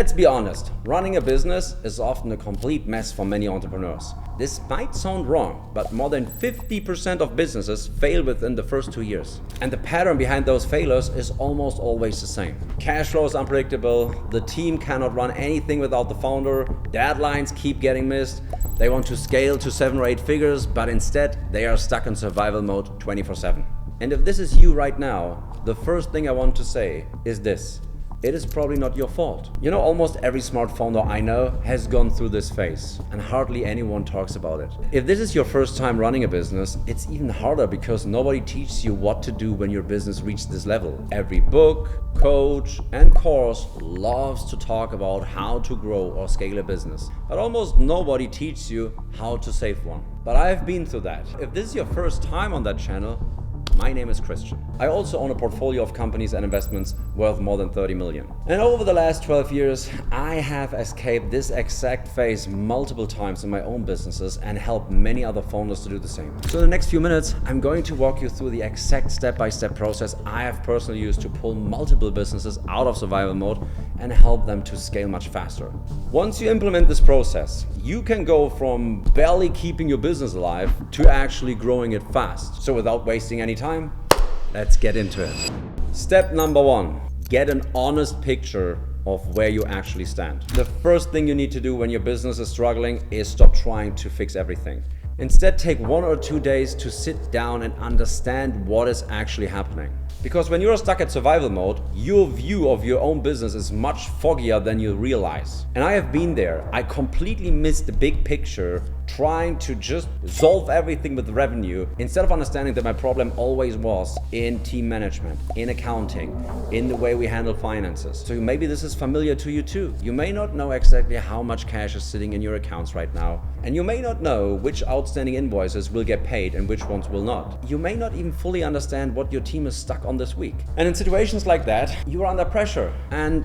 Let's be honest, running a business is often a complete mess for many entrepreneurs. This might sound wrong, but more than 50% of businesses fail within the first 2 years. And the pattern behind those failures is almost always the same. Cash flow is unpredictable, the team cannot run anything without the founder, deadlines keep getting missed, they want to scale to 7 or 8 figures, but instead they are stuck in survival mode 24/7. And if this is you right now, the first thing I want to say is this. It is probably not your fault. You know, almost every smart founder I know has gone through this phase, and hardly anyone talks about it. If this is your first time running a business, it's even harder because nobody teaches you what to do when your business reaches this level. Every book, coach, and course loves to talk about how to grow or scale a business, but almost nobody teaches you how to save one. But I've been through that. If this is your first time on that channel, my name is Christian. I also own a portfolio of companies and investments worth more than 30 million. And over the last 12 years, I have escaped this exact phase multiple times in my own businesses and helped many other founders to do the same. So in the next few minutes, I'm going to walk you through the exact step-by-step process I have personally used to pull multiple businesses out of survival mode and help them to scale much faster. Once you implement this process, you can go from barely keeping your business alive to actually growing it fast. So without wasting any time, let's get into it. Step number 1, get an honest picture of where you actually stand. The first thing you need to do when your business is struggling is stop trying to fix everything. Instead, take 1 or 2 days to sit down and understand what is actually happening. Because when you're stuck at survival mode, your view of your own business is much foggier than you realize. And I have been there. I completely missed the big picture, trying to just solve everything with revenue, instead of understanding that my problem always was in team management, in accounting, in the way we handle finances. So maybe this is familiar to you too. You may not know exactly how much cash is sitting in your accounts right now, and you may not know which outstanding invoices will get paid and which ones will not. You may not even fully understand what your team is stuck on this week. And in situations like that, you are under pressure and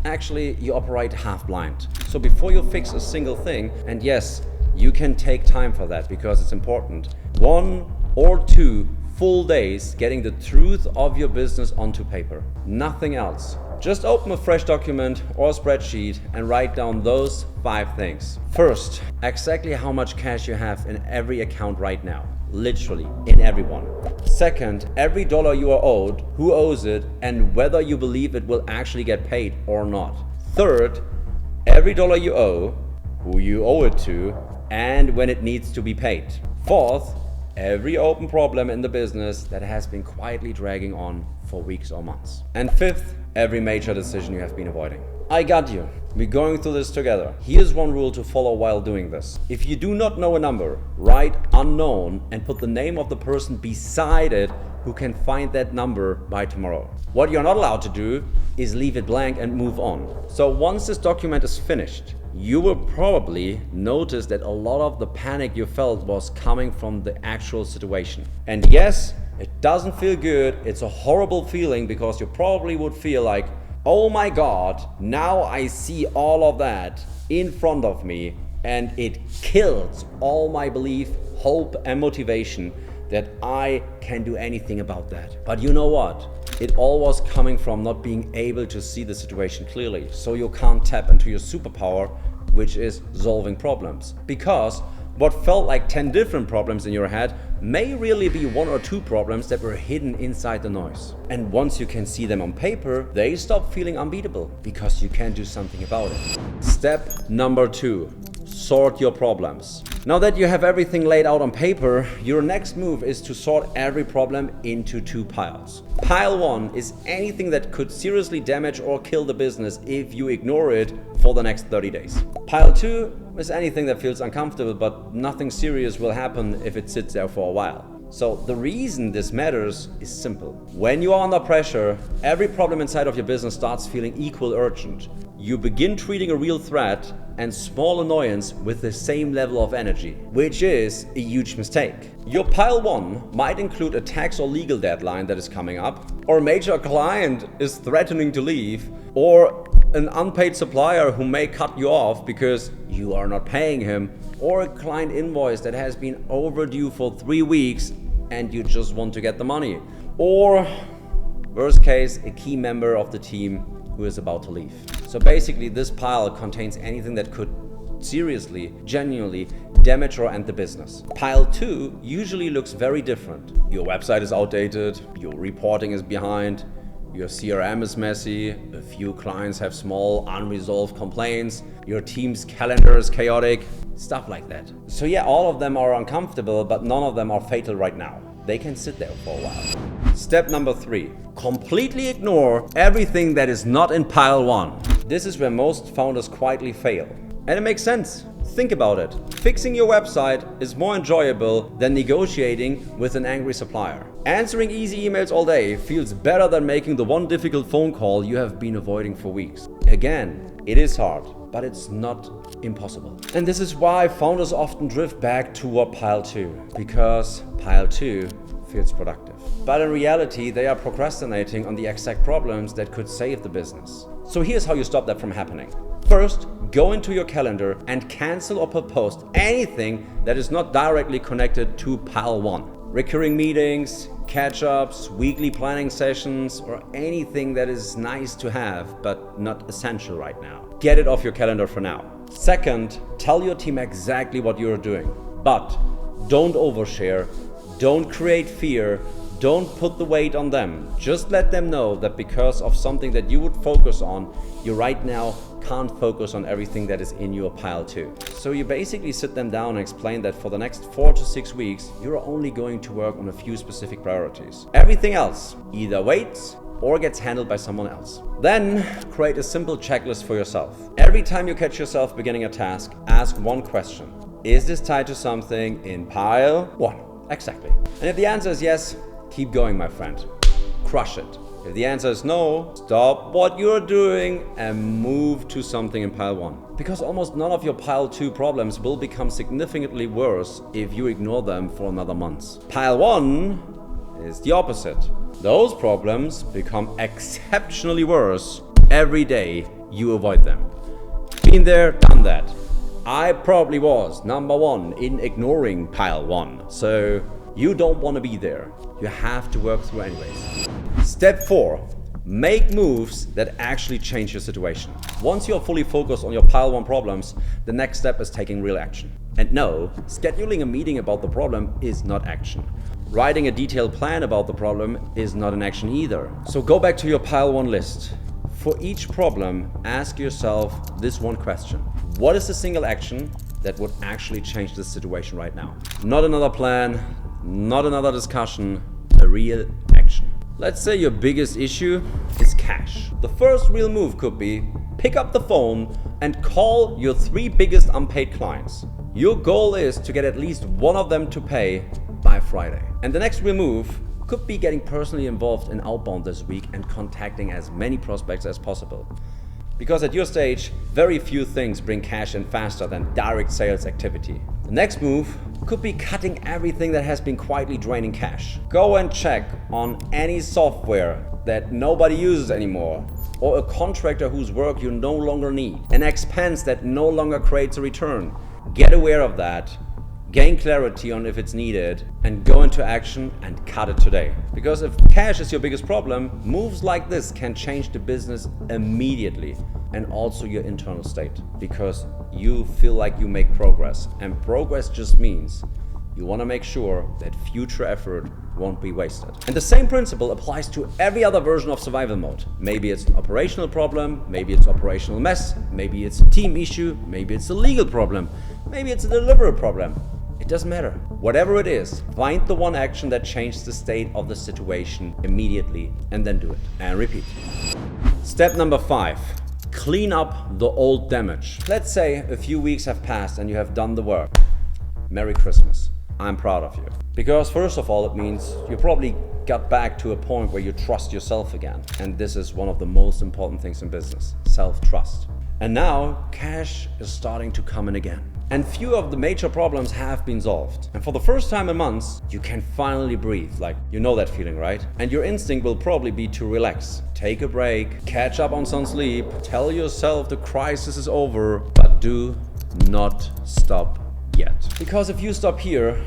actually you operate half blind. So before you fix a single thing, and yes, you can take time for that because it's important, 1 or 2 full days getting the truth of your business onto paper. Nothing else. Just open a fresh document or a spreadsheet and write down those 5 things. First, exactly how much cash you have in every account right now. Literally, in every one. Second, every dollar you are owed, who owes it, and whether you believe it will actually get paid or not. Third, every dollar you owe, who you owe it to, and when it needs to be paid. Fourth, every open problem in the business that has been quietly dragging on for weeks or months. And fifth, every major decision you have been avoiding. I got you. We're going through this together. Here's one rule to follow while doing this. If you do not know a number, write unknown and put the name of the person beside it who can find that number by tomorrow. What you're not allowed to do is leave it blank and move on. So once this document is finished, you will probably notice that a lot of the panic you felt was coming from the actual situation. And yes, it doesn't feel good. It's a horrible feeling because you probably would feel like, oh my God, now I see all of that in front of me and it kills all my belief, hope, and motivation that I can do anything about that. But you know what? It all was coming from not being able to see the situation clearly. So you can't tap into your superpower, which is solving problems. Because what felt like 10 different problems in your head may really be 1 or 2 problems that were hidden inside the noise. And once you can see them on paper, they stop feeling unbeatable because you can do something about it. Step number 2, sort your problems. Now that you have everything laid out on paper, your next move is to sort every problem into 2 piles. Pile 1 is anything that could seriously damage or kill the business if you ignore it for the next 30 days. Pile 2 is anything that feels uncomfortable, but nothing serious will happen if it sits there for a while. So the reason this matters is simple. When you are under pressure, every problem inside of your business starts feeling equal urgent. You begin treating a real threat and small annoyance with the same level of energy, which is a huge mistake. Your pile 1 might include a tax or legal deadline that is coming up, or a major client is threatening to leave, or an unpaid supplier who may cut you off because you are not paying him, or a client invoice that has been overdue for 3 weeks and you just want to get the money, or worst case, a key member of the team who is about to leave. So So basically this pile contains anything that could seriously, genuinely damage or end the business. Pile 2 usually looks very different. Your website is outdated, your reporting is behind, your CRM is messy, a few clients have small unresolved complaints, your team's calendar is chaotic, stuff like that. So yeah, all of them are uncomfortable, but none of them are fatal right now. They can sit there for a while. Step number 3, completely ignore everything that is not in pile 1. This is where most founders quietly fail. And it makes sense. Think about it. Fixing your website is more enjoyable than negotiating with an angry supplier. Answering easy emails all day feels better than making the one difficult phone call you have been avoiding for weeks. Again, it is hard, but it's not impossible. And this is why founders often drift back toward pile 2, because pile 2 feels productive. But in reality, they are procrastinating on the exact problems that could save the business. So here's how you stop that from happening. First, go into your calendar and cancel or postpone anything that is not directly connected to pile 1. Recurring meetings, catch-ups, weekly planning sessions, or anything that is nice to have but not essential right now. Get it off your calendar for now. Second, tell your team exactly what you're doing, but don't overshare, don't create fear, don't put the weight on them. Just let them know that because of something that you would focus on, you right now can't focus on everything that is in your pile 2. So you basically sit them down and explain that for the next 4 to 6 weeks, you're only going to work on a few specific priorities. Everything else either waits or gets handled by someone else. Then create a simple checklist for yourself. Every time you catch yourself beginning a task, ask one question. Is this tied to something in pile 1? Exactly. And if the answer is yes, keep going, my friend. Crush it. If the answer is no, stop what you're doing and move to something in pile 1. Because almost none of your pile 2 problems will become significantly worse if you ignore them for another month. Pile 1 is the opposite. Those problems become exceptionally worse every day you avoid them. Been there, done that. I probably was number 1 in ignoring pile 1. So you don't want to be there. You have to work through anyways. Step 4. Make moves that actually change your situation. Once you're fully focused on your pile 1 problems, the next step is taking real action. And no, scheduling a meeting about the problem is not action. Writing a detailed plan about the problem is not an action either. So go back to your pile 1 list. For each problem, ask yourself this one question. What is the single action that would actually change this situation right now? Not another plan, not another discussion, a real action. Let's say your biggest issue is cash. The first real move could be pick up the phone and call your 3 biggest unpaid clients. Your goal is to get at least one of them to pay by Friday. And the next real move could be getting personally involved in outbound this week and contacting as many prospects as possible. Because at your stage, very few things bring cash in faster than direct sales activity. The next move could be cutting everything that has been quietly draining cash. Go and check on any software that nobody uses anymore, or a contractor whose work you no longer need, an expense that no longer creates a return. Get aware of that, gain clarity on if it's needed, and go into action and cut it today. Because if cash is your biggest problem, moves like this can change the business immediately and also your internal state, because you feel like you make progress, and progress just means you want to make sure that future effort won't be wasted. And the same principle applies to every other version of survival mode. Maybe it's an operational problem, maybe it's operational mess, maybe it's a team issue, maybe it's a legal problem, maybe it's a delivery problem. It doesn't matter. Whatever it is, find the one action that changes the state of the situation immediately and then do it. And repeat. Step number 5. Clean up the old damage. Let's say a few weeks have passed and you have done the work. Merry Christmas. I'm proud of you. Because first of all, it means you probably got back to a point where you trust yourself again. And this is one of the most important things in business, self-trust. And now cash is starting to come in again. And few of the major problems have been solved. And for the first time in months, you can finally breathe. Like, you know that feeling, right? And your instinct will probably be to relax. Take a break, catch up on some sleep, tell yourself the crisis is over, but do not stop yet. Because if you stop here,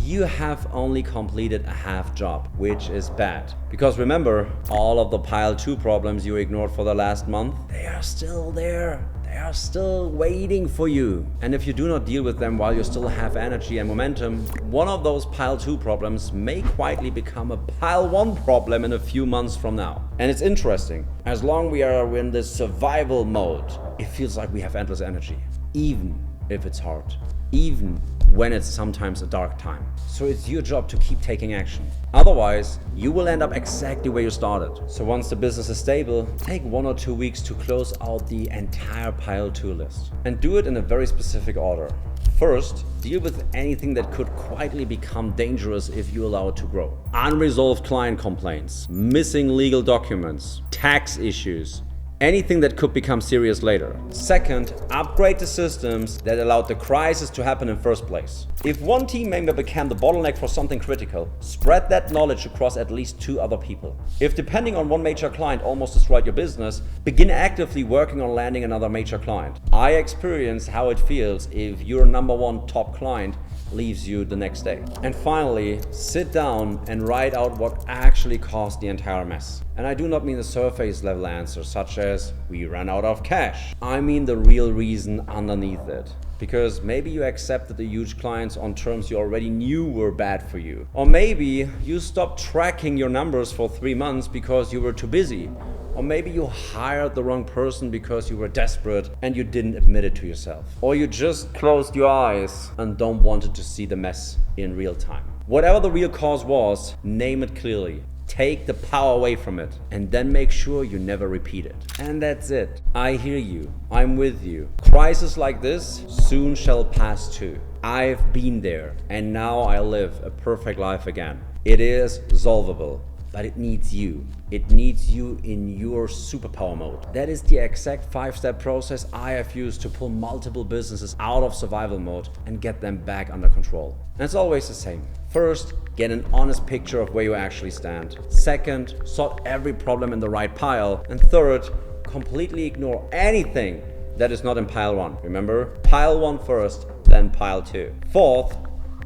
you have only completed a half job, which is bad. Because remember, all of the pile 2 problems you ignored for the last month, they are still there. They are still waiting for you. And if you do not deal with them while you still have energy and momentum, one of those pile 2 problems may quietly become a pile 1 problem in a few months from now. And it's interesting, as long as we are in this survival mode, it feels like we have endless energy, even if it's hard, even when it's sometimes a dark time. So it's your job to keep taking action. Otherwise, you will end up exactly where you started. So once the business is stable, take 1 or 2 weeks to close out the entire pile 2 list. And do it in a very specific order. First, deal with anything that could quietly become dangerous if you allow it to grow. Unresolved client complaints, missing legal documents, tax issues, anything that could become serious later. Second, upgrade the systems that allowed the crisis to happen in first place. If one team member became the bottleneck for something critical, spread that knowledge across at least 2 other people. If depending on one major client almost destroyed your business, begin actively working on landing another major client. I experienced how it feels if your number 1 top client leaves you the next day. And finally, sit down and write out what actually caused the entire mess. And I do not mean the surface level answers such as we ran out of cash. I mean the real reason underneath it. Because maybe you accepted the huge clients on terms you already knew were bad for you. Or maybe you stopped tracking your numbers for 3 months because you were too busy. Or maybe you hired the wrong person because you were desperate and you didn't admit it to yourself. Or you just closed your eyes and don't wanted to see the mess in real time. Whatever the real cause was, name it clearly. Take the power away from it and then make sure you never repeat it. And that's it. I hear you. I'm with you. Crises like this soon shall pass too. I've been there and now I live a perfect life again. It is solvable. But it needs you. It needs you in your superpower mode. That is the exact 5-step process I have used to pull multiple businesses out of survival mode and get them back under control. And it's always the same. First, get an honest picture of where you actually stand. Second, sort every problem in the right pile. And third, completely ignore anything that is not in pile 1. Remember, pile 1 first, then pile 2. Fourth,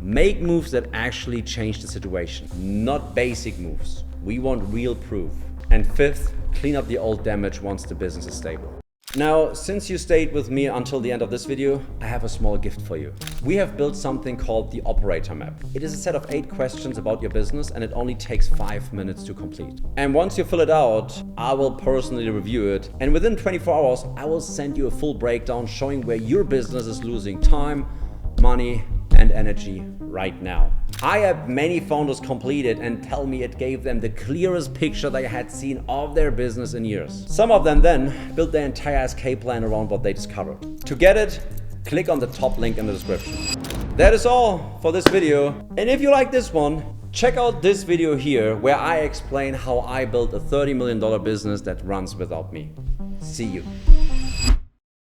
make moves that actually change the situation, not basic moves. We want real proof. And fifth, clean up the old damage once the business is stable. Now, since you stayed with me until the end of this video, I have a small gift for you. We have built something called the operator map. It is a set of 8 questions about your business and it only takes 5 minutes to complete. And once you fill it out, I will personally review it. And within 24 hours, I will send you a full breakdown showing where your business is losing time, money, and energy right now. I have many founders complete it and tell me it gave them the clearest picture they had seen of their business in years. Some of them then built their entire escape plan around what they discovered. To get it, click on the top link in the description. That is all for this video. And if you like this one, check out this video here where I explain how I built a $30 million business that runs without me. See you.